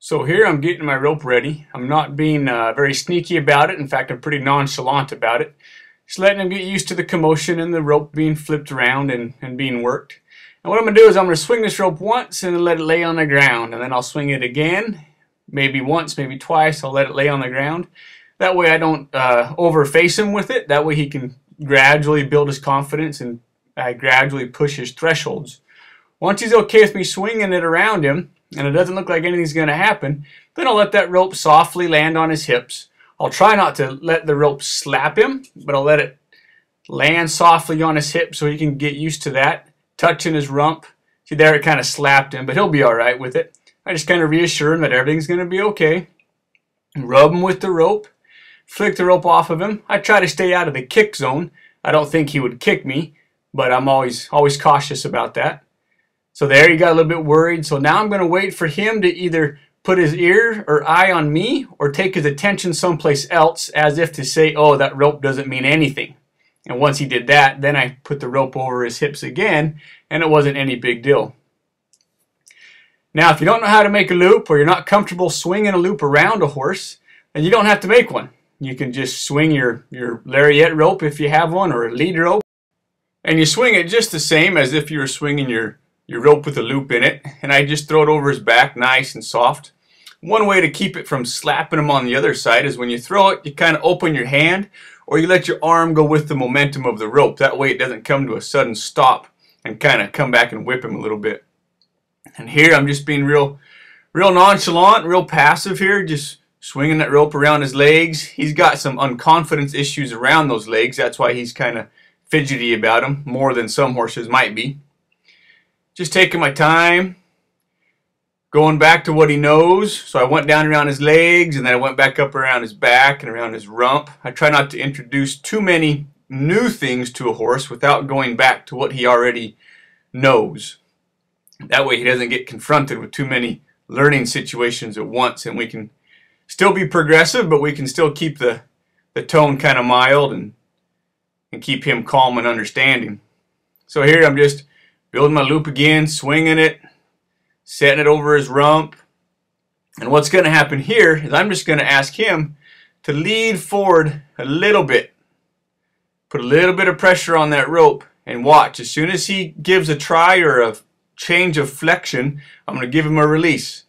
So here I'm getting my rope ready. I'm not being very sneaky about it. In fact, I'm pretty nonchalant about it. Just letting him get used to the commotion and the rope being flipped around and being worked. And what I'm going to do is I'm going to swing this rope once and let it lay on the ground. And then I'll swing it again, maybe once, maybe twice. I'll let it lay on the ground. That way I don't overface him with it. That way he can gradually build his confidence and gradually push his thresholds. Once he's okay with me swinging it around him, and it doesn't look like anything's going to happen, then I'll let that rope softly land on his hips. I'll try not to let the rope slap him, but I'll let it land softly on his hips so he can get used to that, touching his rump. See there, it kind of slapped him, but he'll be all right with it. I just kind of reassure him that everything's going to be okay. Rub him with the rope, flick the rope off of him. I try to stay out of the kick zone. I don't think he would kick me, but I'm always cautious about that. So there, he got a little bit worried. So now I'm going to wait for him to either put his ear or eye on me or take his attention someplace else, as if to say, oh, that rope doesn't mean anything. And once he did that, then I put the rope over his hips again, and it wasn't any big deal. Now, if you don't know how to make a loop, or you're not comfortable swinging a loop around a horse, then you don't have to make one. You can just swing your lariat rope if you have one, or a lead rope, and you swing it just the same as if you were swinging your rope with a loop in it, and I just throw it over his back nice and soft. One way to keep it from slapping him on the other side is when you throw it, you kind of open your hand, or you let your arm go with the momentum of the rope. That way it doesn't come to a sudden stop and kind of come back and whip him a little bit. And here I'm just being real nonchalant, real passive here, just swinging that rope around his legs. He's got some unconfidence issues around those legs. That's why he's kind of fidgety about them, more than some horses might be. Just taking my time, going back to what he knows. So I went down around his legs, and then I went back up around his back and around his rump. I try not to introduce too many new things to a horse without going back to what he already knows. That way he doesn't get confronted with too many learning situations at once, and we can still be progressive, but we can still keep the tone kind of mild and keep him calm and understanding. So here I'm just building my loop again, swinging it, setting it over his rump. And what's going to happen here is I'm just going to ask him to lead forward a little bit. Put a little bit of pressure on that rope and watch. As soon as he gives a try or a change of flexion, I'm going to give him a release.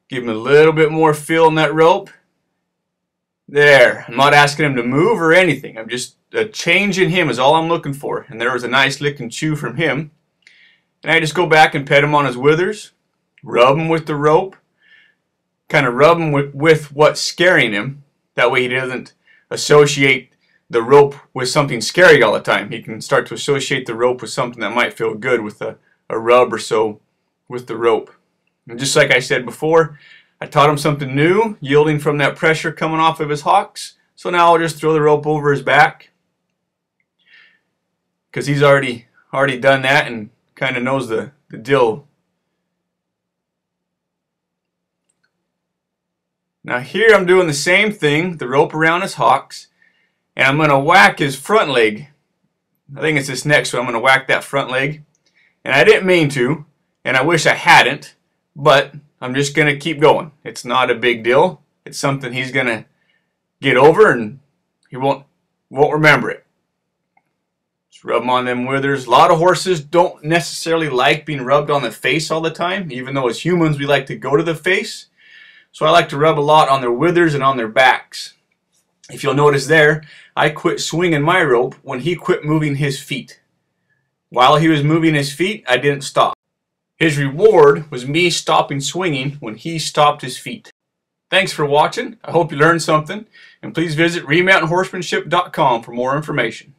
Give him a little bit more feel in that rope. There. I'm not asking him to move or anything. I'm just a change in him is all I'm looking for. And there was a nice lick and chew from him. And I just go back and pet him on his withers, rub him with the rope, kind of rub him with what's scaring him. That way he doesn't associate the rope with something scary all the time. He can start to associate the rope with something that might feel good, with a rub or so with the rope. And just like I said before, I taught him something new, yielding from that pressure coming off of his hocks. So now I'll just throw the rope over his back, because he's already done that and kind of knows the deal. Now here I'm doing the same thing, the rope around his hocks, and I'm going to whack his front leg. I think it's this next one. I'm going to whack that front leg. And I didn't mean to, and I wish I hadn't, but I'm just going to keep going. It's not a big deal. It's something he's going to get over, and he won't remember it. Just rub him on them withers. A lot of horses don't necessarily like being rubbed on the face all the time, even though as humans we like to go to the face. So I like to rub a lot on their withers and on their backs. If you'll notice there, I quit swinging my rope when he quit moving his feet. While he was moving his feet, I didn't stop. His reward was me stopping swinging when he stopped his feet. Thanks for watching. I hope you learned something. And please visit remountinghorsemanship.com for more information.